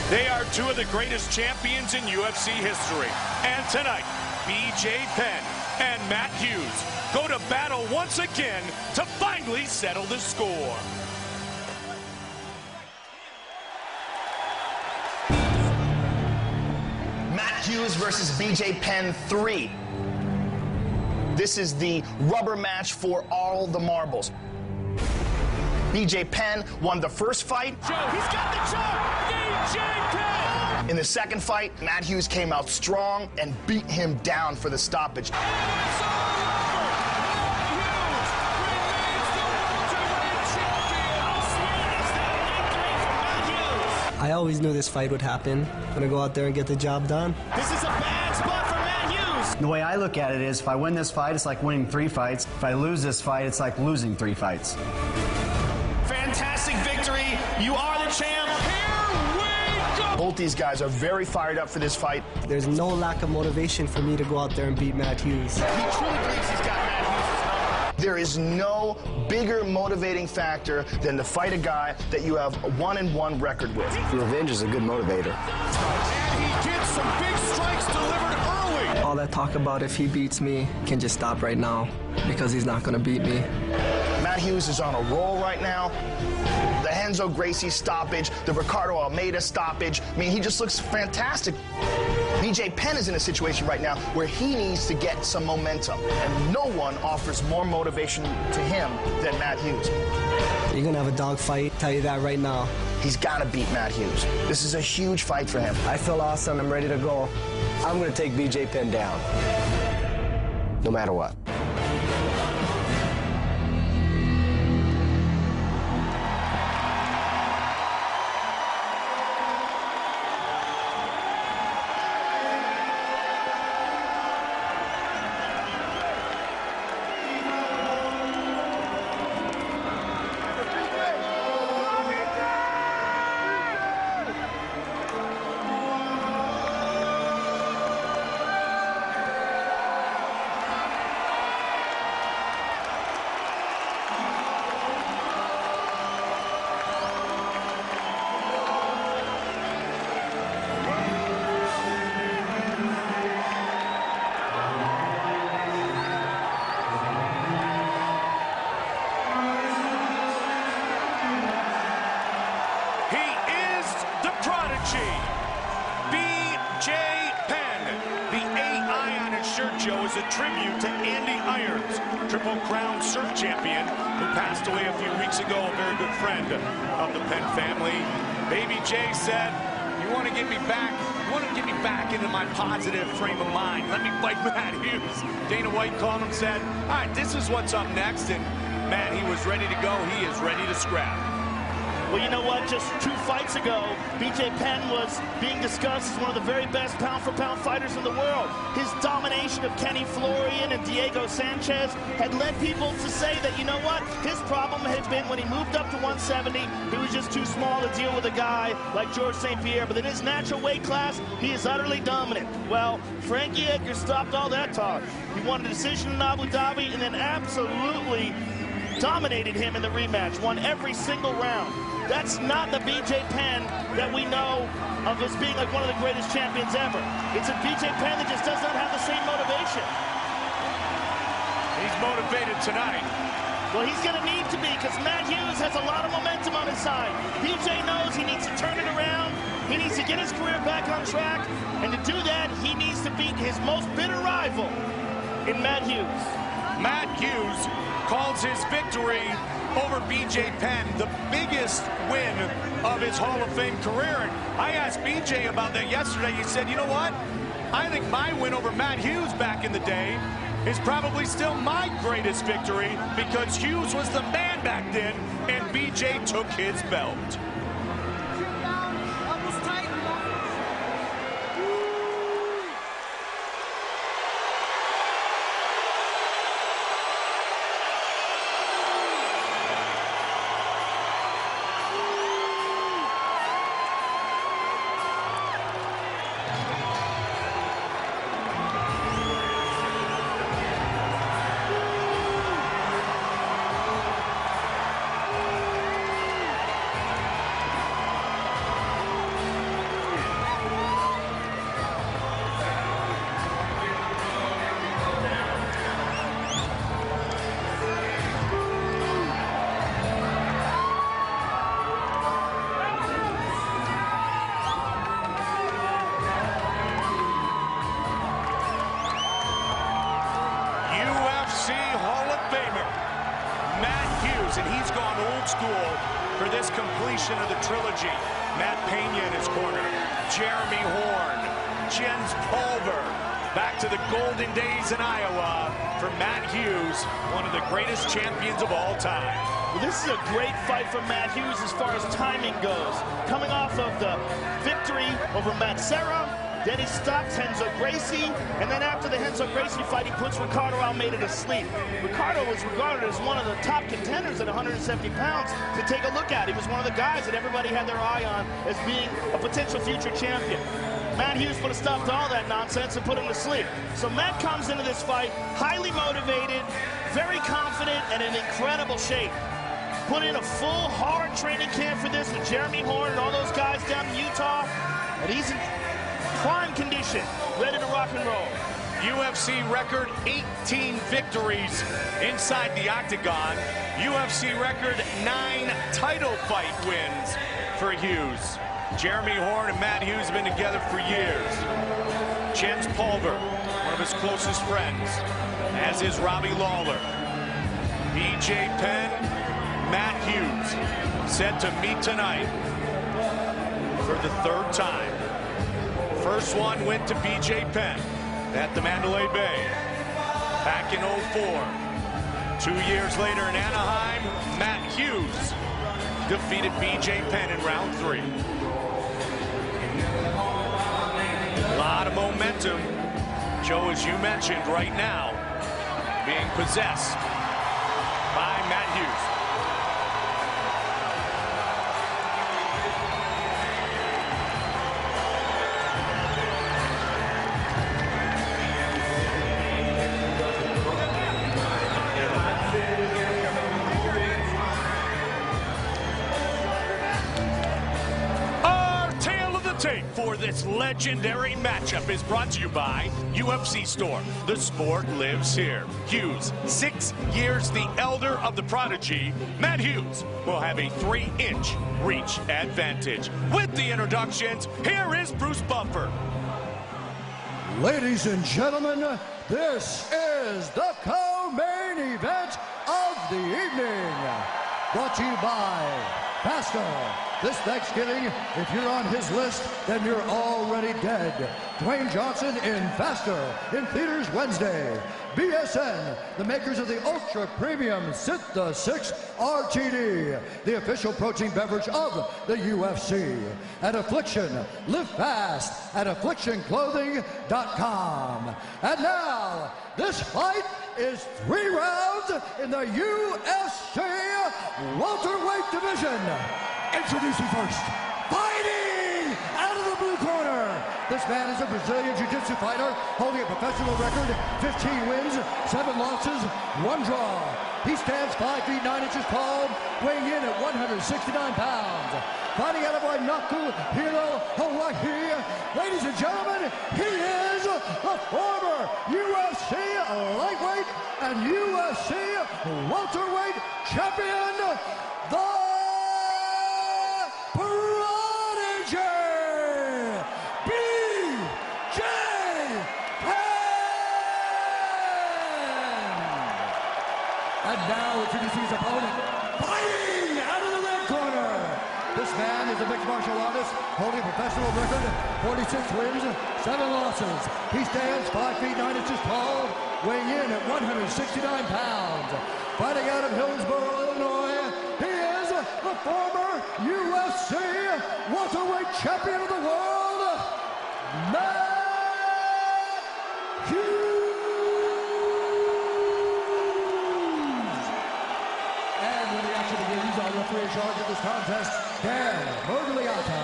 They are two of the greatest champions in UFC history. And tonight, BJ Penn and Matt Hughes go to battle once again to finally settle the score. Matt Hughes versus BJ Penn 3. This is the rubber match for all the marbles. BJ Penn won the first fight. He's got the choke! BJ Penn! In the second fight, Matt Hughes came out strong and beat him down for the stoppage. I always knew this fight would happen. I'm gonna go out there and get the job done. This is a bad spot for Matt Hughes! The way I look at it is, if I win this fight, it's like winning 3 fights. If I lose this fight, it's like losing 3 fights. Fantastic victory. You are the champ. Here we go. Both these guys are very fired up for this fight. There's no lack of motivation for me to go out there and beat Matt Hughes. He truly believes he's got Matt Hughes' number. There is no bigger motivating factor than to fight a guy that you have a 1-1 record with. Revenge is a good motivator. And he gets some big strikes delivered early. All that talk about if he beats me can just stop right now, because he's not gonna beat me. Matt Hughes is on a roll right now. The Renzo Gracie stoppage, the Ricardo Almeida stoppage. I mean, he just looks fantastic. BJ Penn is in a situation right now where he needs to get some momentum, and no one offers more motivation to him than Matt Hughes. You're gonna have a dogfight, tell you that right now. He's got to beat Matt Hughes. This is a huge fight for him. I feel awesome. I'm ready to go. I'm going to take BJ Penn down, no matter what. BJ Penn. The AI on his shirt, Joe, is a tribute to Andy Irons, Triple Crown Surf champion, who passed away a few weeks ago, a very good friend of the Penn family. Baby J said, you want to get me back? You want to get me back into my positive frame of mind? Let me fight Matt Hughes. Dana White called him, said, all right, this is what's up next. And man, he was ready to go. He is ready to scrap. Well, you know what? Just 2 fights ago, BJ Penn was being discussed as one of the very best pound-for-pound fighters in the world. His domination of Kenny Florian and Diego Sanchez had led people to say that, you know what? His problem had been when he moved up to 170, he was just too small to deal with a guy like George St. Pierre. But in his natural weight class, he is utterly dominant. Well, Frankie Edgar stopped all that talk. He won a decision in Abu Dhabi and then absolutely dominated him in the rematch, won every single round. That's not the BJ Penn that we know of as being like one of the greatest champions ever. It's a BJ Penn that just does not have the same motivation. He's motivated tonight. Well, he's going to need to be, because Matt Hughes has a lot of momentum on his side. BJ knows he needs to turn it around. He needs to get his career back on track. And to do that, he needs to beat his most bitter rival in Matt Hughes. Matt Hughes calls his victory over BJ Penn the biggest win of his Hall of Fame career. And I asked BJ about that yesterday. He said, you know what? I think my win over Matt Hughes back in the day is probably still my greatest victory, because Hughes was the man back then and BJ took his belt. school for this completion of the trilogy. Matt Pena in his corner, Jeremy Horn, Jens Pulver. Back to the golden days in Iowa for Matt Hughes, one of the greatest champions of all time. Well, this is a great fight for Matt Hughes as far as timing goes. Coming off of the victory over Matt Serra, then he stops Renzo Gracie, and then after the Renzo Gracie fight, he puts Ricardo Almeida to sleep. Ricardo was regarded as one of the top contenders at 170 pounds to take a look at. He was one of the guys that everybody had their eye on as being a potential future champion. Matt Hughes put a stop to all that nonsense and put him to sleep. So Matt comes into this fight highly motivated, very confident, and in incredible shape. Put in a full, hard training camp for this with Jeremy Horn and all those guys down in Utah. And he's in prime condition, ready to rock and roll. UFC record 18 victories inside the octagon. UFC record 9 title fight wins for Hughes. Jeremy Horn and Matt Hughes have been together for years. Jens Pulver, one of his closest friends, as is Robbie Lawler. BJ Penn, Matt Hughes, set to meet tonight for the third time. First one went to BJ Penn at the Mandalay Bay back in '04. 2 years later in Anaheim, Matt Hughes defeated BJ Penn in round 3. A lot of momentum, Joe, as you mentioned, right now being possessed by Matt Hughes. For this legendary matchup is brought to you by UFC Store. The sport lives here. Hughes, 6 years the elder of the prodigy. Matt Hughes will have a 3-inch reach advantage. With the introductions, here is Bruce Buffer. Ladies and gentlemen, this is the co-main event of the evening. Brought to you by Faster. This Thanksgiving, if you're on his list, then you're already dead. Dwayne Johnson in Faster, in theaters Wednesday. BSN, the makers of the Ultra Premium Synth 6 RTD, the official protein beverage of the UFC. At Affliction, live fast at afflictionclothing.com. And now, this fight is 3 rounds in the UFC welterweight division. Introducing first, fighting out of the blue corner. This man is a Brazilian Jiu-Jitsu fighter holding a professional record, 15 wins, 7 losses, 1 draw. He stands 5 feet 9 inches tall, weighing in at 169 pounds. Fighting out of Wainaku, Hilo, Hawaii. Ladies and gentlemen, he is the former UFC lightweight and UFC welterweight champion, the Prodigy, BJ Penn! And now introducing his opponent, fighting out of the red corner. This man is a mixed martial artist holding a professional record, 46 wins, 7 losses. He stands 5 feet 9 inches tall, weighing in at 169 pounds. Fighting out of Hillsborough, Illinois, he is the former UFC welterweight champion of the world, Matt Hughes. And when the action begins, our referee in charge of this contest, Dan Bergliata.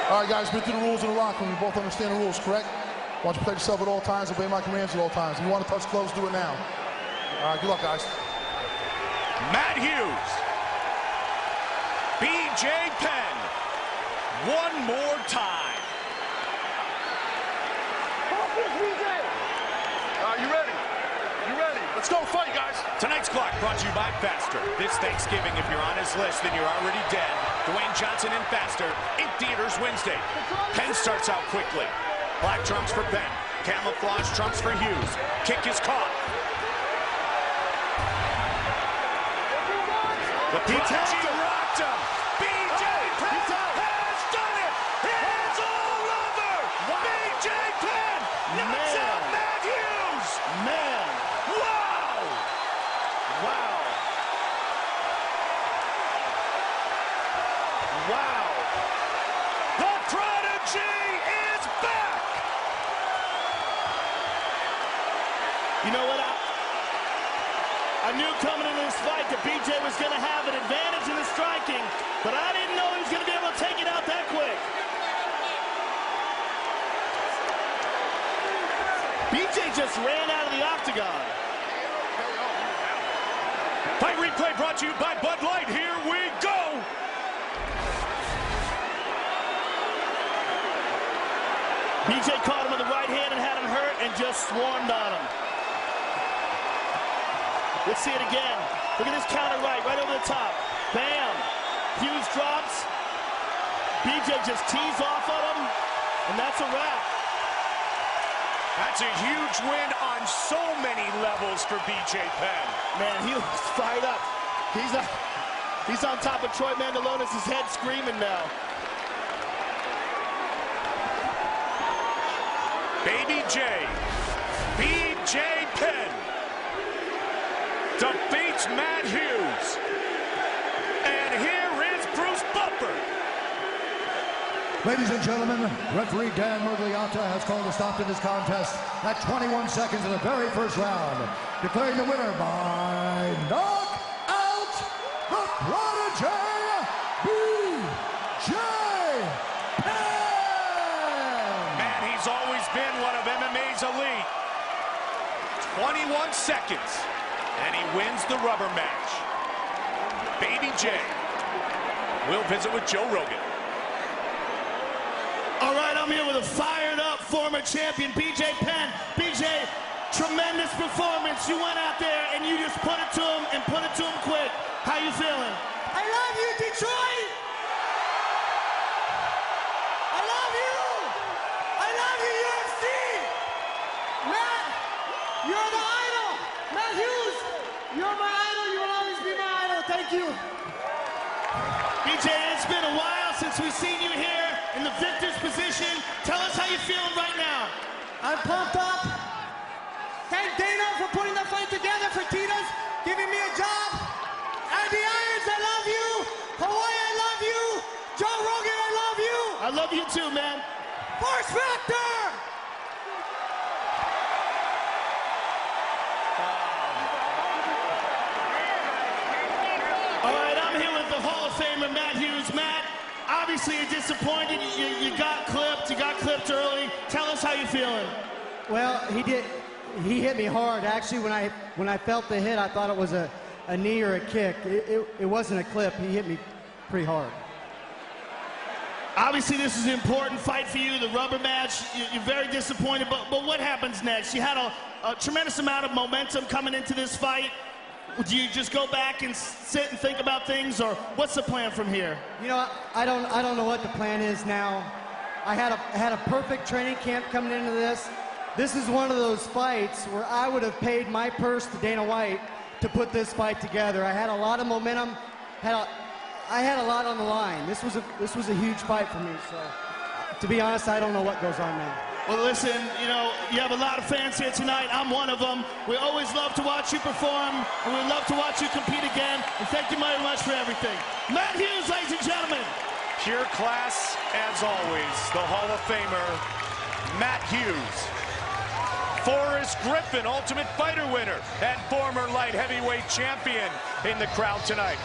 All right, guys, been through the rules in the locker room. We both understand the rules, correct? Why don't you protect yourself at all times, obey my commands at all times. If you want to touch gloves, do it now. All right, good luck, guys. Matt Hughes, BJ Penn, one more time. You ready? You ready? Let's go fight, guys. Tonight's clock brought to you by Faster. This Thanksgiving, if you're on his list, then you're already dead. Dwayne Johnson and Faster in theaters Wednesday. Penn starts out quickly. Black trunks for Penn. Camouflage trunks for Hughes. Kick is caught. The Prodigy rocked him. BJ Penn has done it. It's all over. BJ Penn knocks out Matt Hughes. Man. Wow. Wow. Wow. The Prodigy is back. You know what? I knew coming into this fight that BJ was going to have an advantage in the striking, but I didn't know he was going to be able to take it out that quick. BJ just ran out of the octagon. Fight replay brought to you by Bud Light. Here we go. BJ caught him with the right hand and had him hurt and just swarmed on him. Let's see it again. Look at this counter right over the top. Bam. Hughes drops. BJ just tees off of him, and that's a wrap. That's a huge win on so many levels for BJ Penn. Man, he was fired up. He's on top of Troy Mandalonis' head screaming now. Baby J. BJ Penn defeats Matt Hughes. And here is Bruce Buffer. Ladies and gentlemen, referee Dan Murgliata has called a stop to this contest at 21 seconds of the very first round, declaring the winner by knockout, the Prodigy, BJ Penn. Man, he's always been one of MMA's elite. 21 seconds, and he wins the rubber match. Baby J will visit with Joe Rogan. All right, I'm here with a fired-up former champion, BJ Penn. BJ, tremendous performance. You went out there and you just put it to him and put it to him quick. How you feeling? I love you, Detroit! I love you! I love you, UFC! Matt, you're the idol! Matt Hughes, you're my idol. You will always be my idol. Thank you. BJ, it's been a while since we've seen you here in the victor's position. Tell us how you're feeling right now. I'm pumped up. Thank Dana for putting the fight together, for Tito's giving me a job. And the Irons, I love you. Hawaii, I love you. Joe Rogan, I love you. I love you too, man. Force Factor! All right, I'm here with the Hall of Famer, Matt Hughes. Matt, obviously you're disappointed. You got clipped. You got clipped early. Tell us how you're feeling. Well, he hit me hard. Actually, when I felt the hit, I thought it was a knee or a kick. It wasn't a clip. He hit me pretty hard. Obviously, this is an important fight for you, the rubber match. You're very disappointed, but what happens next? You had a tremendous amount of momentum coming into this fight. Do you just go back and sit and think about things, or what's the plan from here? You know, I don't know what the plan is now. I had a perfect training camp coming into this. This is one of those fights where I would have paid my purse to Dana White to put this fight together. I had a lot of momentum. I had a lot on the line. This was a huge fight for me. So, to be honest, I don't know what goes on now. Well, listen, you know, you have a lot of fans here tonight. I'm one of them. We always love to watch you perform, and we love to watch you compete again. And thank you very much for everything. Matt Hughes, ladies and gentlemen. Pure class, as always. The Hall of Famer, Matt Hughes. Forrest Griffin, Ultimate Fighter winner and former light heavyweight champion in the crowd tonight.